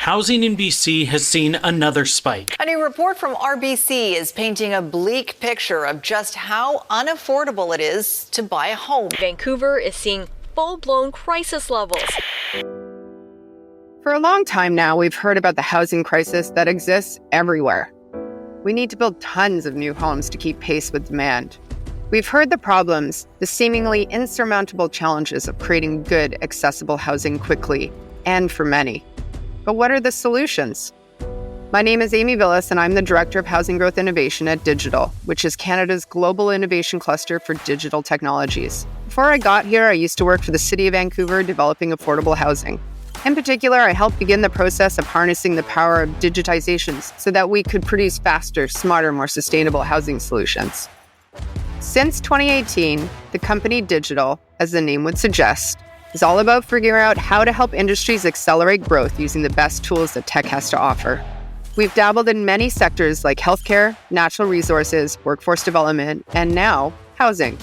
housing in BC has seen another spike. A new report from RBC is painting a bleak picture of just how unaffordable it is to buy a home. Vancouver is seeing full-blown crisis levels. For a long time now, we've heard about the housing crisis that exists everywhere. We need to build tons of new homes to keep pace with demand. We've heard the problems, the seemingly insurmountable challenges of creating good, accessible housing quickly and for many. But what are the solutions? My name is Amy Villas, and I'm the Director of Housing Growth Innovation at Digital, which is Canada's global innovation cluster for digital technologies. Before I got here, I used to work for the City of Vancouver developing affordable housing. In particular, I helped begin the process of harnessing the power of digitization so that we could produce faster, smarter, more sustainable housing solutions. Since 2018, the company Digital, as the name would suggest, is all about figuring out how to help industries accelerate growth using the best tools that tech has to offer. We've dabbled in many sectors like healthcare, natural resources, workforce development, and now housing.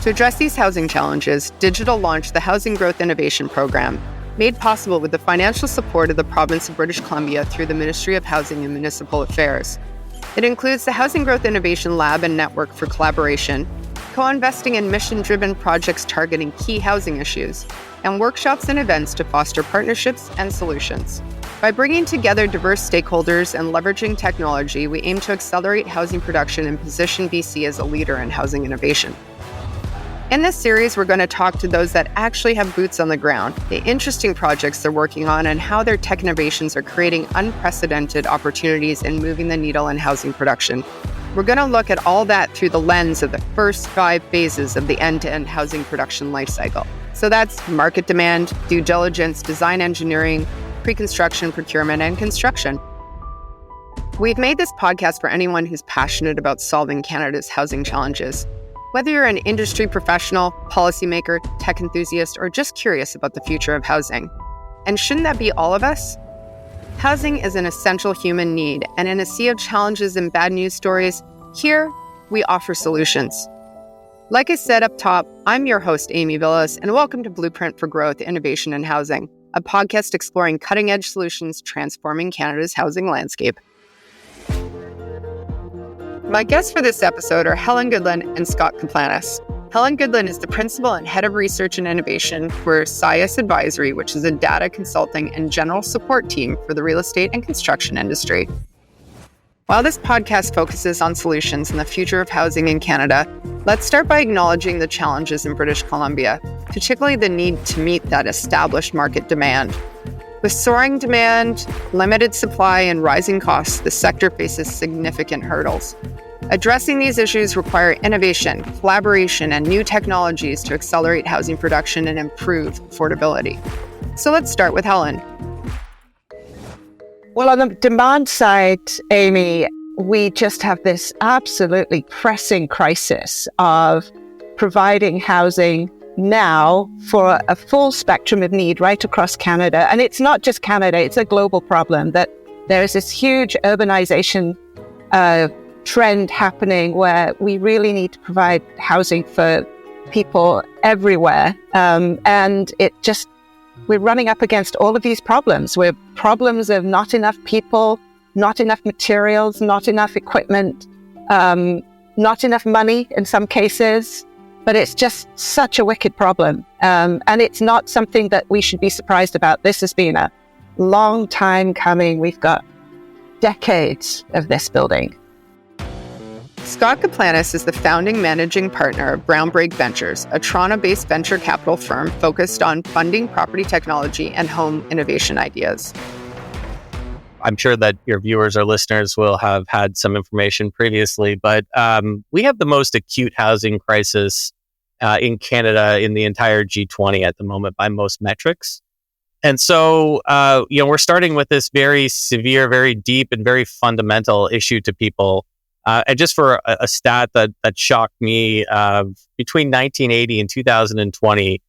To address these housing challenges, Digital launched the Housing Growth Innovation Program, made possible with the financial support of the province of British Columbia through the Ministry of Housing and Municipal Affairs. It includes the Housing Growth Innovation Lab and Network for collaboration, co-investing in mission-driven projects targeting key housing issues, and workshops and events to foster partnerships and solutions. By bringing together diverse stakeholders and leveraging technology, we aim to accelerate housing production and position BC as a leader in housing innovation. In this series, we're going to talk to those that actually have boots on the ground, the interesting projects they're working on, and how their tech innovations are creating unprecedented opportunities in moving the needle in housing production. We're going to look at all that through the lens of the first 5 phases of the end-to-end housing production lifecycle. So that's market demand, due diligence, design engineering, pre-construction, procurement, and construction. We've made this podcast for anyone who's passionate about solving Canada's housing challenges. Whether you're an industry professional, policymaker, tech enthusiast, or just curious about the future of housing. And shouldn't that be all of us? Housing is an essential human need, and in a sea of challenges and bad news stories, here we offer solutions. Like I said up top, I'm your host, Amy Villas, and welcome to Blueprint for Growth, Innovation, and Housing, a podcast exploring cutting-edge solutions transforming Canada's housing landscape. My guests for this episode are Helen Goodland and Scott Kaplanis. Helen Goodland is the Principal and Head of Research and Innovation for SciUS Advisory, which is a data consulting and general support team for the real estate and construction industry. While this podcast focuses on solutions and the future of housing in Canada, let's start by acknowledging the challenges in British Columbia, particularly the need to meet that established market demand. With soaring demand, limited supply, and rising costs, the sector faces significant hurdles. Addressing these issues require innovation, collaboration, and new technologies to accelerate housing production and improve affordability. So let's start with Helen. Well, on the demand side, Amy, we just have this absolutely pressing crisis of providing housing now for a full spectrum of need right across Canada. And it's not just Canada, it's a global problem that there is this huge urbanization trend happening where we really need to provide housing for people everywhere. And we're running up against all of these problems. We're problems of not enough people, not enough materials, not enough equipment, not enough money in some cases. But it's just such a wicked problem. And it's not something that we should be surprised about. This has been a long time coming. We've got decades of this building. Scott Kaplanis is the founding managing partner of Brownbreak Ventures, a Toronto-based venture capital firm focused on funding property technology and home innovation ideas. I'm sure that your viewers or listeners will have had some information previously, but we have the most acute housing crisis in Canada in the entire G20 at the moment by most metrics. And so, we're starting with this very severe, very deep, and very fundamental issue to people. And just for a stat that shocked me, between 1980 and 2020,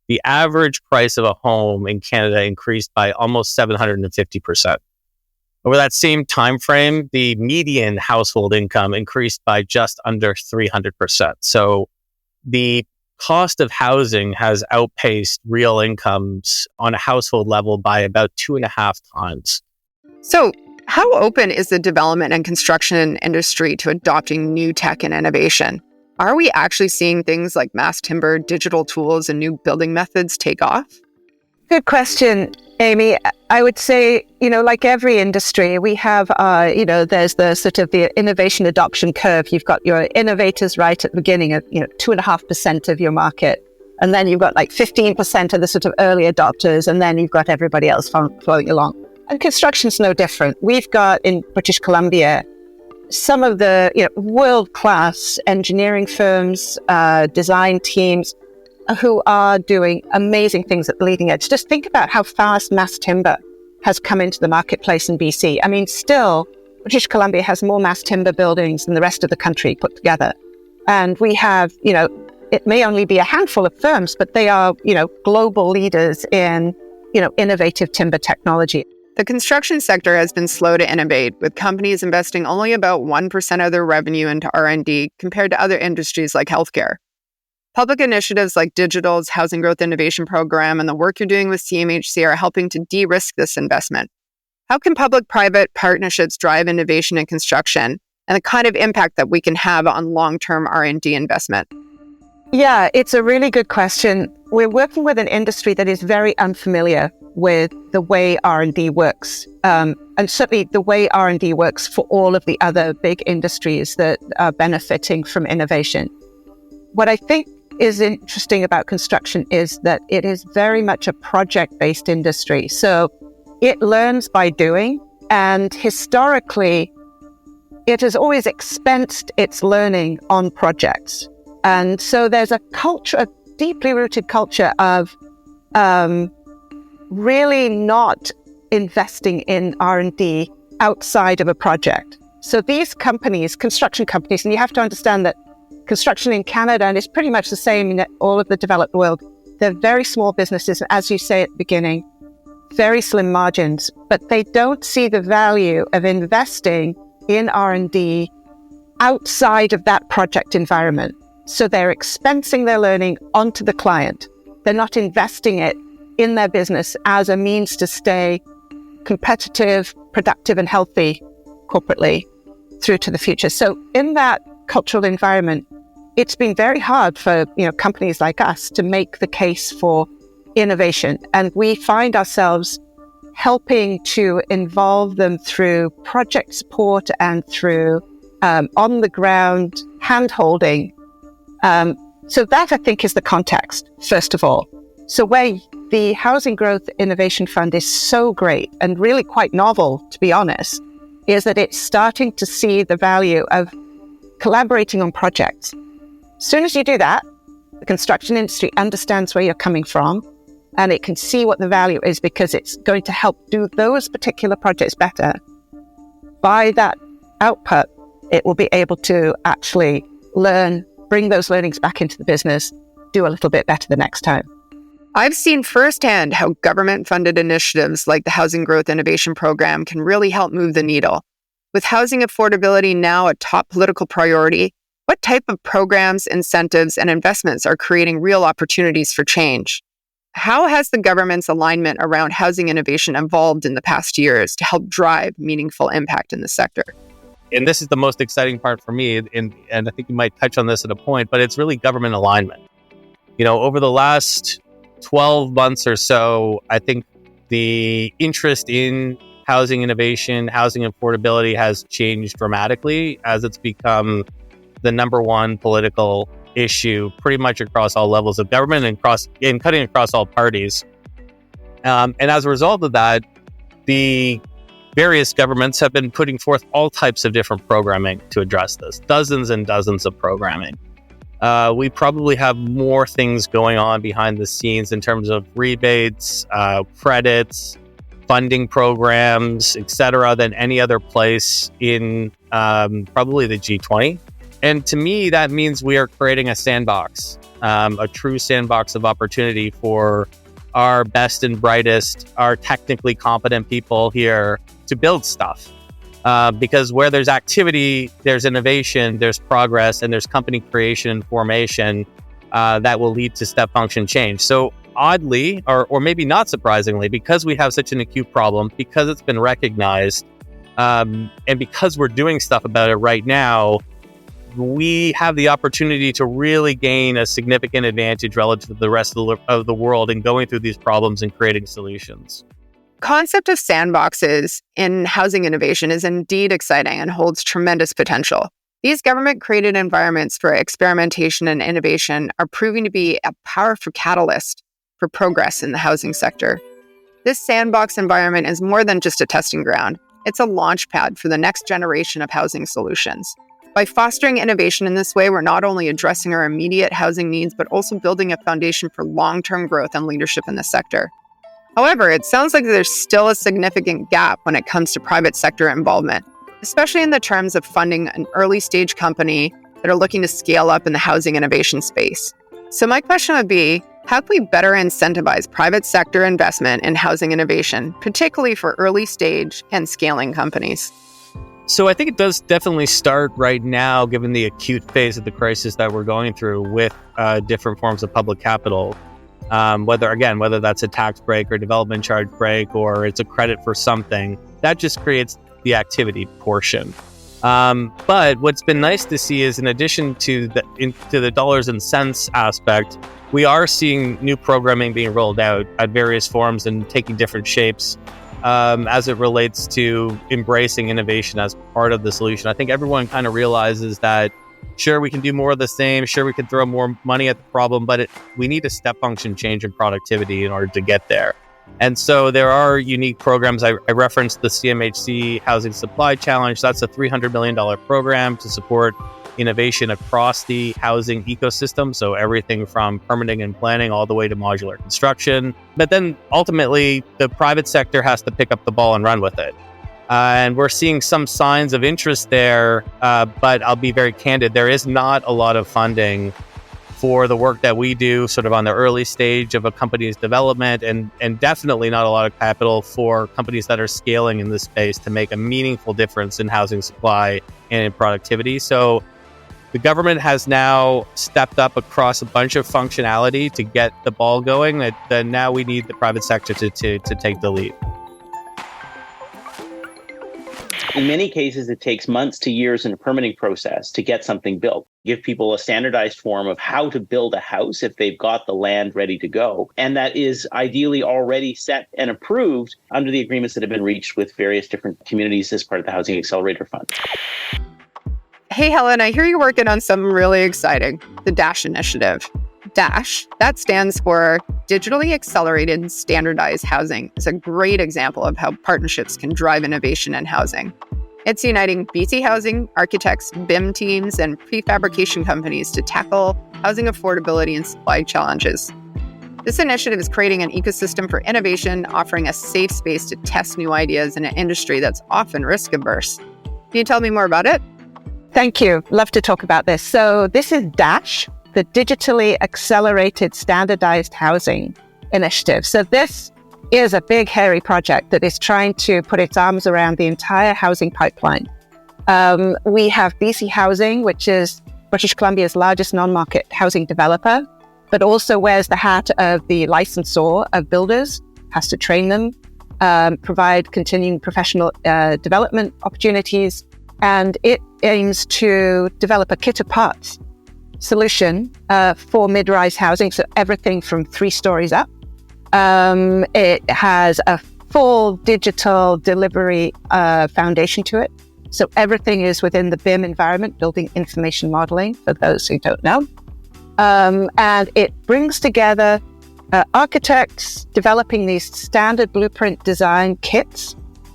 the average price of a home in Canada increased by almost 750%. Over that same time frame, the median household income increased by just under 300%. So the cost of housing has outpaced real incomes on a household level by about 2.5 times. So, how open is the development and construction industry to adopting new tech and innovation? Are we actually seeing things like mass timber, digital tools, and new building methods take off? Good question, Amy. I would say, like every industry, we have, there's the sort of the innovation adoption curve. You've got your innovators right at the beginning of, 2.5% of your market. And then you've got like 15% of the sort of early adopters. And then you've got everybody else following along. And construction's no different. We've got in British Columbia some of the world-class engineering firms, design teams who are doing amazing things at the leading edge. Just think about how fast mass timber has come into the marketplace in BC. I mean, still, British Columbia has more mass timber buildings than the rest of the country put together. And we have, it may only be a handful of firms, but they are, global leaders in, innovative timber technology. The construction sector has been slow to innovate, with companies investing only about 1% of their revenue into R&D compared to other industries like healthcare. Public initiatives like Digital's Housing Growth Innovation Program and the work you're doing with CMHC are helping to de-risk this investment. How can public-private partnerships drive innovation in construction and the kind of impact that we can have on long-term R&D investment? Yeah, it's a really good question. We're working with an industry that is very unfamiliar with the way R&D works, and certainly the way R&D works for all of the other big industries that are benefiting from innovation. What I think is interesting about construction is that it is very much a project-based industry. So it learns by doing, and historically, it has always expensed its learning on projects. And so there's a culture, a deeply rooted culture of really not investing in R&D outside of a project. So these companies, construction companies, and you have to understand that construction in Canada, and it's pretty much the same in all of the developed world, they're very small businesses, as you say at the beginning, very slim margins, but they don't see the value of investing in R&D outside of that project environment. So they're expensing their learning onto the client. They're not investing it in their business as a means to stay competitive, productive, and healthy corporately through to the future. So in that cultural environment, it's been very hard for companies like us to make the case for innovation. And we find ourselves helping to involve them through project support and through on-the-ground hand-holding. So that, I think, is the context, first of all. So where the Housing Growth Innovation Fund is so great and really quite novel, to be honest, is that it's starting to see the value of collaborating on projects. As soon as you do that, the construction industry understands where you're coming from, and it can see what the value is because it's going to help do those particular projects better. By that output, it will be able to actually learn, bring those learnings back into the business, do a little bit better the next time. I've seen firsthand how government-funded initiatives like the Housing Growth Innovation Program can really help move the needle. With housing affordability now a top political priority, what type of programs, incentives, and investments are creating real opportunities for change? How has the government's alignment around housing innovation evolved in the past years to help drive meaningful impact in the sector? And this is the most exciting part for me, and I think you might touch on this at a point, but it's really government alignment. Over the last 12 months or so, I think the interest in housing innovation, housing affordability has changed dramatically as it's become the number one political issue pretty much across all levels of government and cutting across all parties. And as a result of that, the various governments have been putting forth all types of different programming to address this, dozens and dozens of programming. We probably have more things going on behind the scenes in terms of rebates, credits, funding programs, etc., than any other place in probably the G20. And to me, that means we are creating a sandbox, a true sandbox of opportunity for our best and brightest, our technically competent people here to build stuff. Because where there's activity, there's innovation, there's progress, and there's company creation and formation. that will lead to step function change. So oddly, or maybe not surprisingly, because we have such an acute problem, because it's been recognized, and because we're doing stuff about it right now, we have the opportunity to really gain a significant advantage relative to the rest of the world in going through these problems and creating solutions. Concept of sandboxes in housing innovation is indeed exciting and holds tremendous potential. These government-created environments for experimentation and innovation are proving to be a powerful catalyst for progress in the housing sector. This sandbox environment is more than just a testing ground. It's a launch pad for the next generation of housing solutions. By fostering innovation in this way, we're not only addressing our immediate housing needs, but also building a foundation for long-term growth and leadership in the sector. However, it sounds like there's still a significant gap when it comes to private sector involvement, especially in the terms of funding an early-stage company that are looking to scale up in the housing innovation space. So my question would be, how can we better incentivize private sector investment in housing innovation, particularly for early-stage and scaling companies? So I think it does definitely start right now, given the acute phase of the crisis that we're going through with different forms of public capital. Whether that's a tax break or development charge break, or it's a credit for something, that just creates the activity portion. But what's been nice to see is, in addition to the dollars and cents aspect, we are seeing new programming being rolled out at various forms and taking different shapes as it relates to embracing innovation as part of the solution. I think everyone kind of realizes that, sure, we can do more of the same. Sure, we can throw more money at the problem, but we need a step function change in productivity in order to get there. And so there are unique programs. I referenced the CMHC Housing Supply Challenge. That's a $300 million program to support innovation across the housing ecosystem. So everything from permitting and planning all the way to modular construction. But then ultimately, the private sector has to pick up the ball and run with it. And we're seeing some signs of interest there, but I'll be very candid. There is not a lot of funding for the work that we do sort of on the early stage of a company's development, and definitely not a lot of capital for companies that are scaling in this space to make a meaningful difference in housing supply and in productivity. So the government has now stepped up across a bunch of functionality to get the ball going, that now we need the private sector to take the lead. In many cases, it takes months to years in a permitting process to get something built. Give people a standardized form of how to build a house if they've got the land ready to go. And that is ideally already set and approved under the agreements that have been reached with various different communities as part of the Housing Accelerator Fund. Hey, Helen, I hear you're working on something really exciting, the DASH initiative. DASH, that stands for Digitally Accelerated Standardized Housing. It's a great example of how partnerships can drive innovation in housing. It's uniting BC housing, architects, BIM teams, and prefabrication companies to tackle housing affordability and supply challenges. This initiative is creating an ecosystem for innovation, offering a safe space to test new ideas in an industry that's often risk-averse. Can you tell me more about it? Thank you. Love to talk about this. So this is DASH, the Digitally Accelerated Standardized Housing Initiative. So this is a big, hairy project that is trying to put its arms around the entire housing pipeline. We have BC Housing, which is British Columbia's largest non-market housing developer, but also wears the hat of the licensor of builders, has to train them, provide continuing professional development opportunities, and it aims to develop a kit of parts solution for mid-rise housing, so everything from 3 stories up. It has a full digital delivery foundation to it. So everything is within the BIM environment, building information modeling, for those who don't know. And it brings together architects developing these standard blueprint design kits.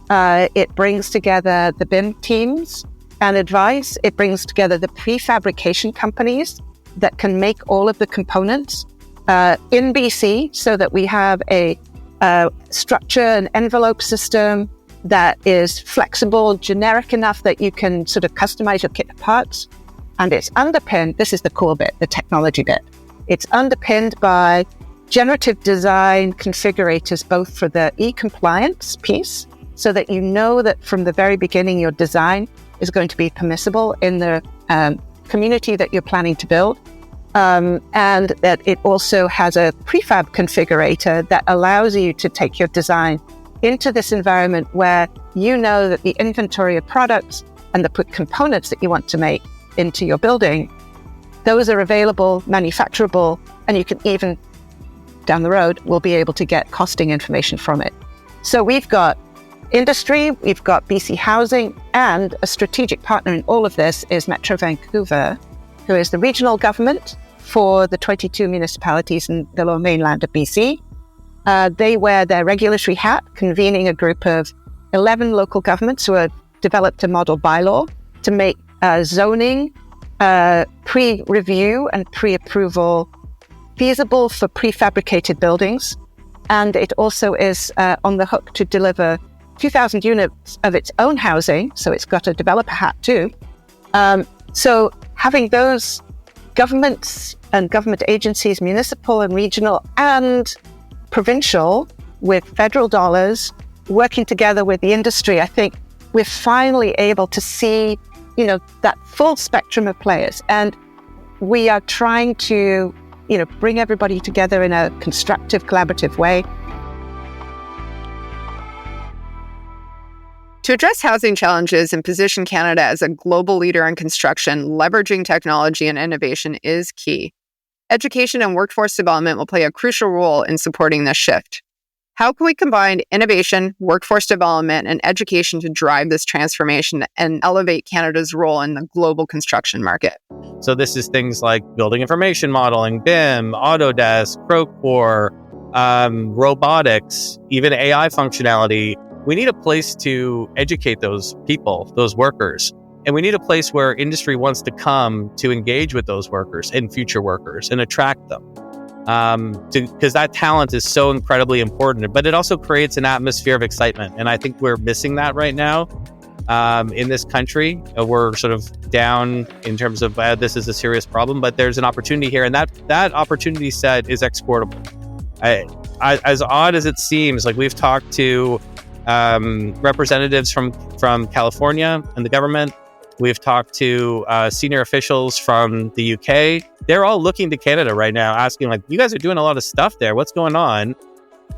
It brings together the BIM teams and advice. It brings together the prefabrication companies that can make all of the components in BC, so that we have a structure, an envelope system that is flexible, generic enough that you can sort of customize your kit of parts. And it's underpinned, this is the cool bit, the technology bit. It's underpinned by generative design configurators, both for the e-compliance piece, so that you know that from the very beginning your design is going to be permissible in the community that you're planning to build, and that it also has a prefab configurator that allows you to take your design into this environment where you know that the inventory of products and the components that you want to make into your building, those are available, manufacturable, and you can even, down the road, will be able to get costing information from it. So we've got industry, we've got BC Housing, and a strategic partner in all of this is Metro Vancouver, who is the regional government for the 22 municipalities in the Lower Mainland of BC. They wear their regulatory hat, convening a group of 11 local governments who have developed a model bylaw to make zoning, pre-review and pre-approval feasible for prefabricated buildings. And it also is on the hook to deliver 2,000 units of its own housing. So it's got a developer hat too. So having those governments and government agencies, municipal and regional and provincial, with federal dollars, working together with the industry, I think we're finally able to see, that full spectrum of players. And we are trying to, bring everybody together in a constructive, collaborative way. To address housing challenges and position Canada as a global leader in construction, leveraging technology and innovation is key. Education and workforce development will play a crucial role in supporting this shift. How can we combine innovation, workforce development, and education to drive this transformation and elevate Canada's role in the global construction market? So this is things like building information modeling, BIM, Autodesk, Procore, robotics, even AI functionality. We need a place to educate those people, those workers. And we need a place where industry wants to come to engage with those workers and future workers and attract them. Because that talent is so incredibly important, but it also creates an atmosphere of excitement. And I think we're missing that right now in this country. We're sort of down in terms of this is a serious problem, but there's an opportunity here. And that opportunity set is exportable. As odd as it seems, like we've talked to representatives from California and the government. We've talked to senior officials from the UK. They're all looking to Canada right now, asking, like, you guys are doing a lot of stuff there. What's going on?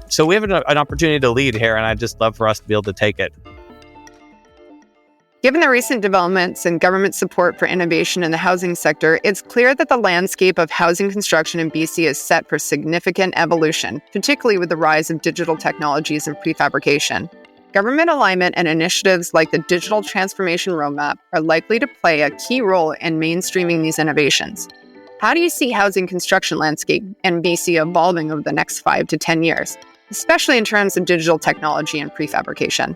So we have an opportunity to lead here, and I'd just love for us to be able to take it. Given the recent developments and government support for innovation in the housing sector, it's clear that the landscape of housing construction in BC is set for significant evolution, particularly with the rise of digital technologies and prefabrication. Government alignment and initiatives like the Digital Transformation Roadmap are likely to play a key role in mainstreaming these innovations. How do you see housing construction landscape in BC evolving over the next 5 to 10 years, especially in terms of digital technology and prefabrication?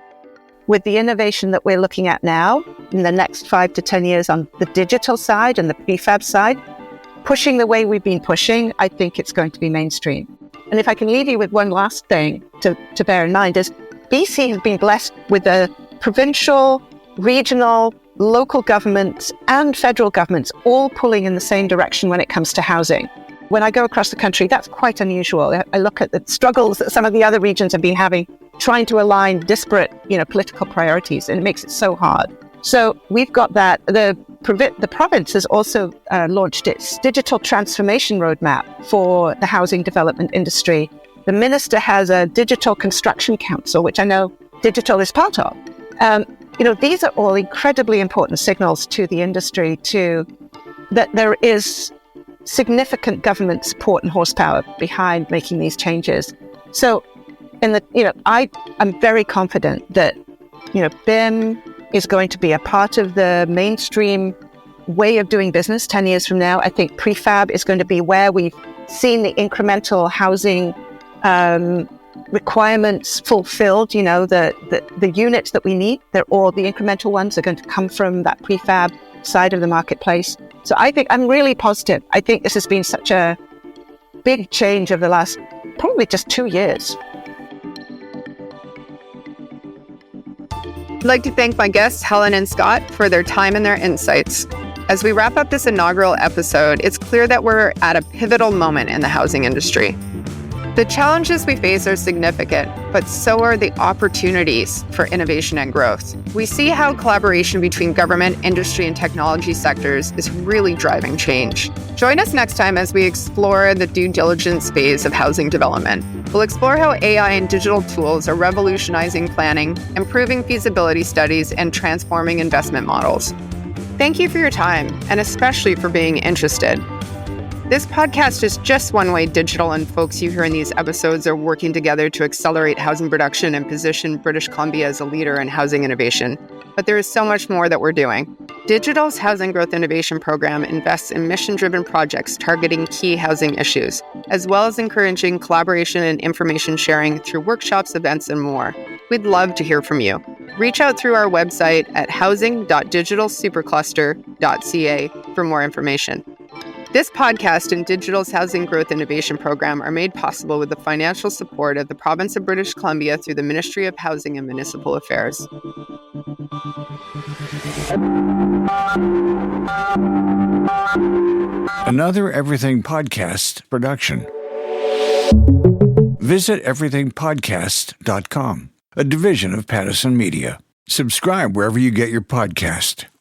With the innovation that we're looking at now, in the next 5 to 10 years on the digital side and the prefab side, pushing the way we've been pushing, I think it's going to be mainstream. And if I can leave you with one last thing to bear in mind is BC has been blessed with the provincial, regional, local governments and federal governments all pulling in the same direction when it comes to housing. When I go across the country, that's quite unusual. I look at the struggles that some of the other regions have been having, trying to align disparate, political priorities, and it makes it so hard. So we've got that. The province has also launched its digital transformation roadmap for the housing development industry. The minister has a digital construction council, which I know digital is part of. These are all incredibly important signals to the industry that there is significant government support and horsepower behind making these changes. So, I'm very confident that, BIM is going to be a part of the mainstream way of doing business 10 years from now. I think prefab is going to be where we've seen the incremental housing requirements fulfilled. The units that we need, they're all the incremental ones are going to come from that prefab side of the marketplace. So I think I'm really positive. I think this has been such a big change over the last probably just 2 years. I'd like to thank my guests, Helen and Scott, for their time and their insights. As we wrap up this inaugural episode, it's clear that we're at a pivotal moment in the housing industry. The challenges we face are significant, but so are the opportunities for innovation and growth. We see how collaboration between government, industry, and technology sectors is really driving change. Join us next time as we explore the due diligence phase of housing development. We'll explore how AI and digital tools are revolutionizing planning, improving feasibility studies, and transforming investment models. Thank you for your time, and especially for being interested. This podcast is just one way digital and folks you hear in these episodes are working together to accelerate housing production and position British Columbia as a leader in housing innovation. But there is so much more that we're doing. Digital's Housing Growth Innovation Program invests in mission-driven projects targeting key housing issues, as well as encouraging collaboration and information sharing through workshops, events, and more. We'd love to hear from you. Reach out through our website at housing.digitalsupercluster.ca for more information. This podcast and Digital's Housing Growth Innovation Program are made possible with the financial support of the Province of British Columbia through the Ministry of Housing and Municipal Affairs. Another Everything Podcast production. Visit everythingpodcast.com, a division of Pattison Media. Subscribe wherever you get your podcast.